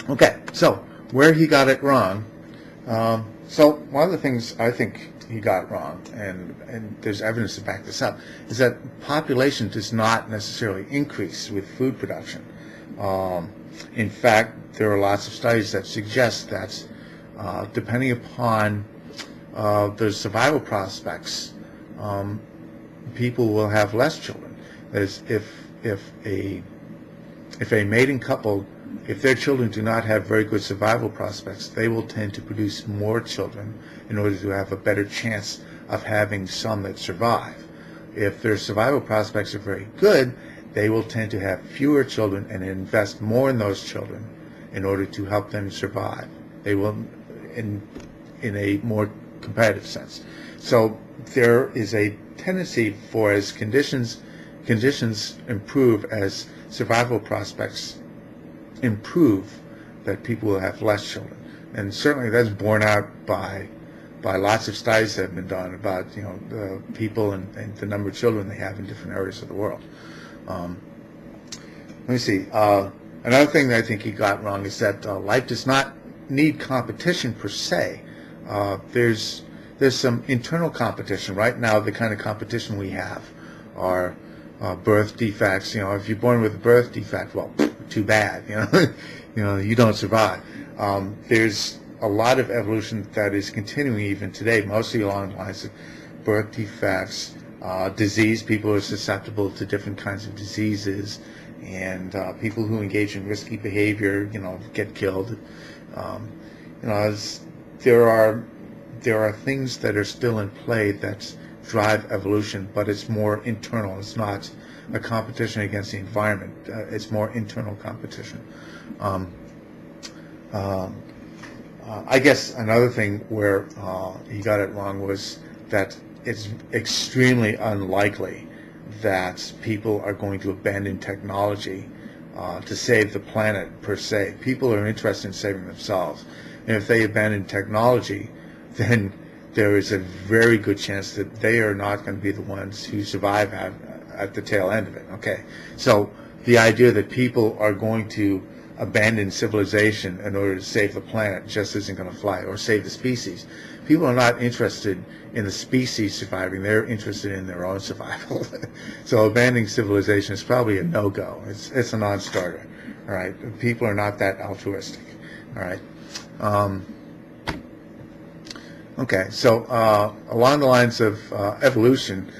Okay, so where he got it wrong. So one of the things I think he got wrong, and there's evidence to back this up, is that population does not necessarily increase with food production. In fact, there are lots of studies that suggest that depending upon the survival prospects, people will have less children. That is, if a mating couple, if their children do not have very good survival prospects, they will tend to produce more children in order to have a better chance of having some that survive. If their survival prospects are very good, they will tend to have fewer children and invest more in those children in order to help them survive. They will, in a more competitive sense. So there is a tendency for, as conditions improve, as survival prospects improve, that people will have less children. And certainly that's borne out by lots of studies that have been done about the people and the number of children they have in different areas of the world. Let me see. Another thing that I think he got wrong is that life does not need competition per se. There's some internal competition. Right now, the kind of competition we have are birth defects. If you're born with a birth defect, well, too bad. You don't survive. There's a lot of evolution that is continuing even today, mostly along the lines of birth defects, disease. People are susceptible to different kinds of diseases, and people who engage in risky behavior, get killed. There are things that are still in play that drive evolution, but it's more internal. It's not a competition against the environment. It's more internal competition. I guess another thing where he got it wrong was that it's extremely unlikely that people are going to abandon technology to save the planet per se. People are interested in saving themselves. And if they abandon technology, then there is a very good chance that they are not going to be the ones who survive at the tail end of it. Okay, so the idea that people are going to abandon civilization in order to save the planet just isn't going to fly, or save the species. People are not interested in the species surviving. They're interested in their own survival. So abandoning civilization is probably a no-go. It's a non-starter. All right, people are not that altruistic. All right. Okay, so along the lines of evolution,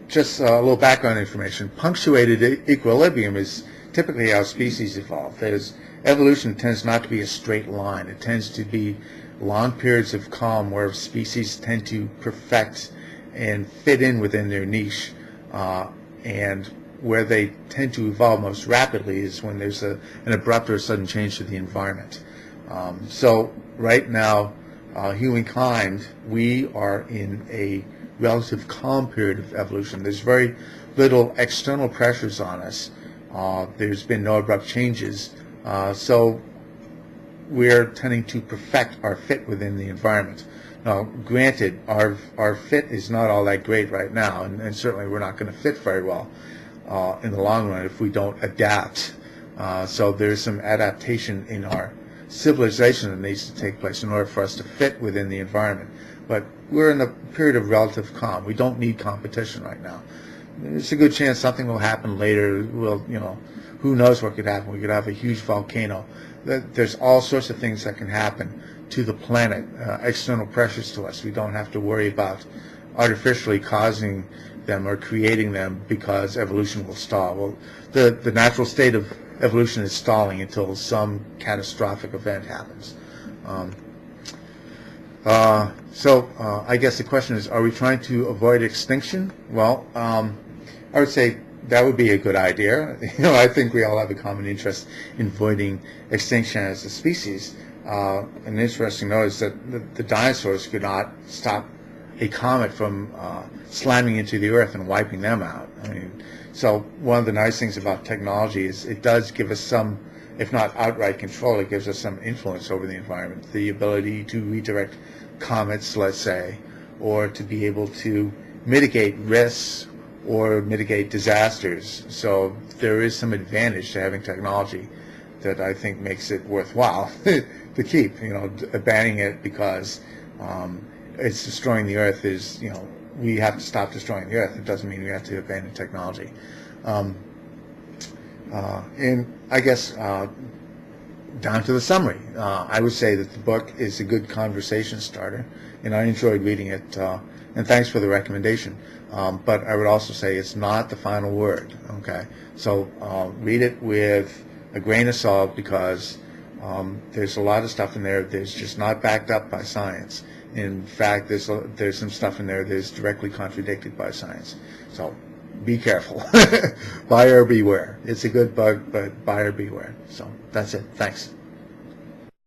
just a little background information. Punctuated equilibrium is typically how species evolve. Evolution tends not to be a straight line. It tends to be long periods of calm where species tend to perfect and fit in within their niche, and where they tend to evolve most rapidly is when there's an abrupt or sudden change to the environment. So right now, humankind, we are in a relative calm period of evolution. There's very little external pressures on us. There's been no abrupt changes. So we're tending to perfect our fit within the environment. Now, granted, our fit is not all that great right now, and certainly we're not going to fit very well in the long run if we don't adapt. So there's some adaptation in our civilization that needs to take place in order for us to fit within the environment. But we're in a period of relative calm. We don't need competition right now. There's a good chance something will happen later. Who knows what could happen? We could have a huge volcano. There's all sorts of things that can happen to the planet, external pressures to us. We don't have to worry about artificially causing them or creating them because evolution will stall. Well, the natural state of evolution is stalling until some catastrophic event happens. So I guess the question is, are we trying to avoid extinction? Well, I would say that would be a good idea. I think we all have a common interest in avoiding extinction as a species. An interesting note is that the dinosaurs could not stop a comet from slamming into the earth and wiping them out. So one of the nice things about technology is it does give us some, if not outright control, it gives us some influence over the environment. The ability to redirect comets, let's say, or to be able to mitigate risks or mitigate disasters. So there is some advantage to having technology that I think makes it worthwhile to keep. Banning it because it's destroying the Earth is, we have to stop destroying the Earth. It doesn't mean we have to abandon technology. And I guess down to the summary, I would say that the book is a good conversation starter, and I enjoyed reading it. And thanks for the recommendation. But I would also say it's not the final word. Okay, so read it with a grain of salt because there's a lot of stuff in there that's just not backed up by science. In fact, there's some stuff in there that's directly contradicted by science. So be careful. Buyer beware. It's a good book, but buyer beware. So that's it. Thanks.